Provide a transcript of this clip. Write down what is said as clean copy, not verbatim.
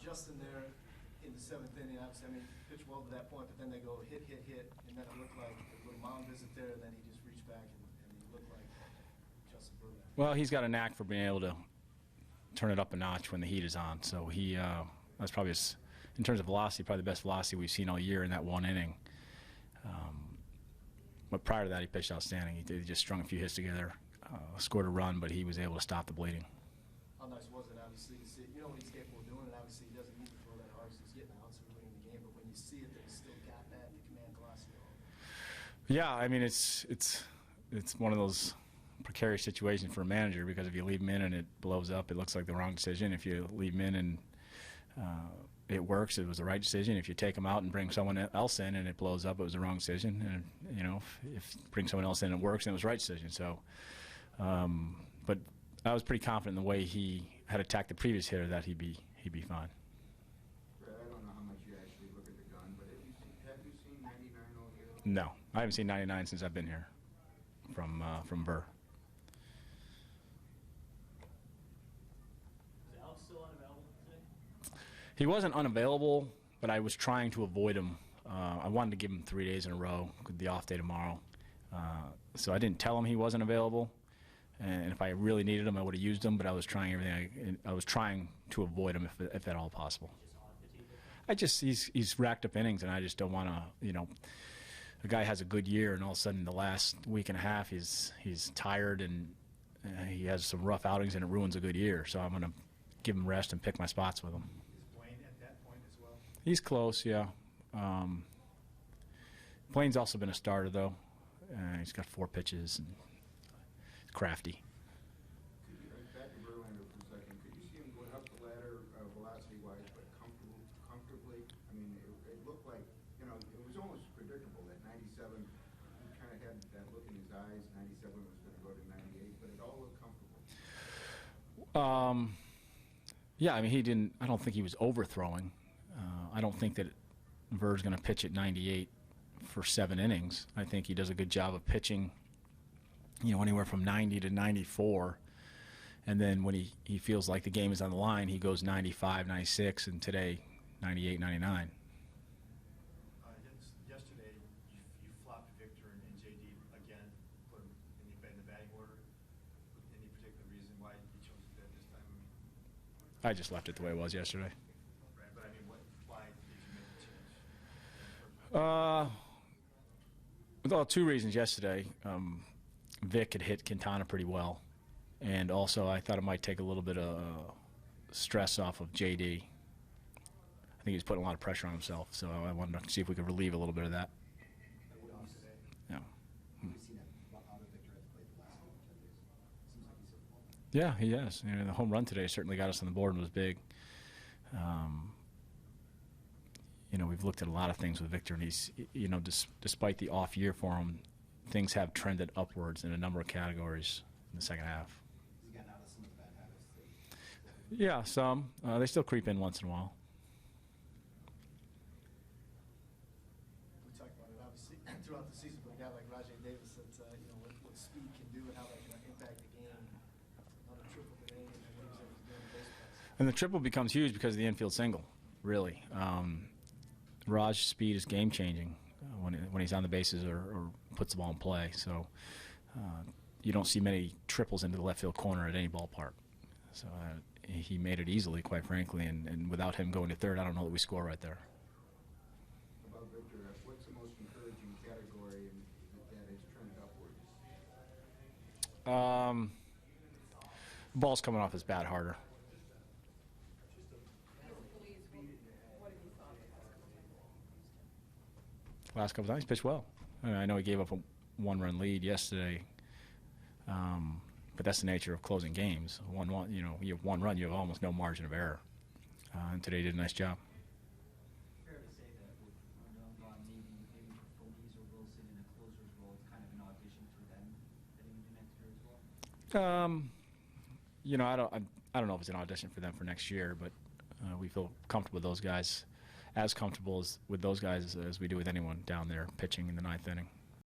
Justin there in the 7th inning, obviously, I mean, pitched well to that point, but then they go hit, and then it looked like a little mound visit there, and then he just reached back and he looked like Justin Verlander. Well, he's got a knack for being able to turn it up a notch when the heat is on. So he that's probably in terms of velocity, probably the best velocity we've seen all year in that 1 inning. But prior to that, he pitched outstanding. He just strung a few hits together, scored a run, but he was able to stop the bleeding. How nice was it, obviously, to see? You know what he's capable of doing, and obviously he doesn't need to throw that hard, so he's getting outs early in the game. But when you see it, that he's still got that, the command velocity. Yeah, I mean, it's one of those precarious situations for a manager, because if you leave him in and it blows up, it looks like the wrong decision. If you leave him in and it works, it was the right decision. If you take him out and bring someone else in and it blows up, it was the wrong decision. And you know, if bring someone else in and it works, then it was the right decision. So, but I was pretty confident in the way he had attacked the previous hitter that he'd be fine. Brad, I don't know how much you actually look at the gun, but have you seen 99 all year? No, I haven't seen 99 since I've been here from Burr. Is Alex still unavailable today? He wasn't unavailable, but I was trying to avoid him. I wanted to give him 3 days in a row, the off day tomorrow. So I didn't tell him he wasn't available. And if I really needed him, I would have used him. But I was trying everything. I was trying to avoid him if at all possible. He's racked up innings, and I just don't want to. You know, a guy has a good year, and all of a sudden, the last week and a half, he's tired, and he has some rough outings, and it ruins a good year. So I'm going to give him rest and pick my spots with him. Is Blaine at that point as well? He's close, yeah. Blaine's also been a starter, though. He's got 4 pitches and crafty. Back to Verlander for a second. Could you see him going up the ladder velocity-wise, but comfortably? I mean, it looked like, you know, it was almost predictable that 97, he kind of had that look in his eyes, 97 was going to go to 98, but it all looked comfortable. Yeah, I mean, I don't think he was overthrowing. I don't think that Ver's going to pitch at 98 for 7 innings. I think he does a good job of pitching, you know, anywhere from 90 to 94, and then when he feels like the game is on the line, he goes 95, 96, and today 98, 99. Yesterday, you flopped Victor and JD again, put him in the batting order. Any particular reason why you chose that this time? I just left it the way it was yesterday. Right, but I mean, why did you make the change? Well, 2 reasons yesterday. Vic had hit Quintana pretty well, and also I thought it might take a little bit of stress off of JD. I think he was putting a lot of pressure on himself, so I wanted to see if we could relieve a little bit of that. Yeah. Yeah, he has. You know, the home run today certainly got us on the board and was big. You know, we've looked at a lot of things with Victor, and he's, you know, despite the off year for him, things have trended upwards in a number of categories in the second half. Has he gotten out of some of the bad habits? Yeah, some. They still creep in once in a while. We talked about it, obviously, throughout the season, but a guy like Rajay Davis, that, you know, what speed can do and how that can impact the game. Another triple today, and what he was able to do in the base pass. And the triple becomes huge because of the infield single, really. Raj's speed is game-changing when he's on the bases or puts the ball in play. So you don't see many triples into the left field corner at any ballpark. So he made it easily, quite frankly, and without him going to third, I don't know that we score right there. About Victor, what's the most encouraging category that has trended upwards? The ball's coming off his bat harder. Last couple times, he pitched well. I know he gave up a 1-run lead yesterday, but that's the nature of closing games. 1-1, you know, you have 1 run, you have almost no margin of error. And today he did a nice job. Fair to say that with Rondon, maybe for Phillies or Wilson in a closer's role, it's kind of an audition for them heading into next year as well. You know, I don't know if it's an audition for them for next year, but we feel comfortable with those guys, as comfortable with those guys as we do with anyone down there pitching in the 9th inning.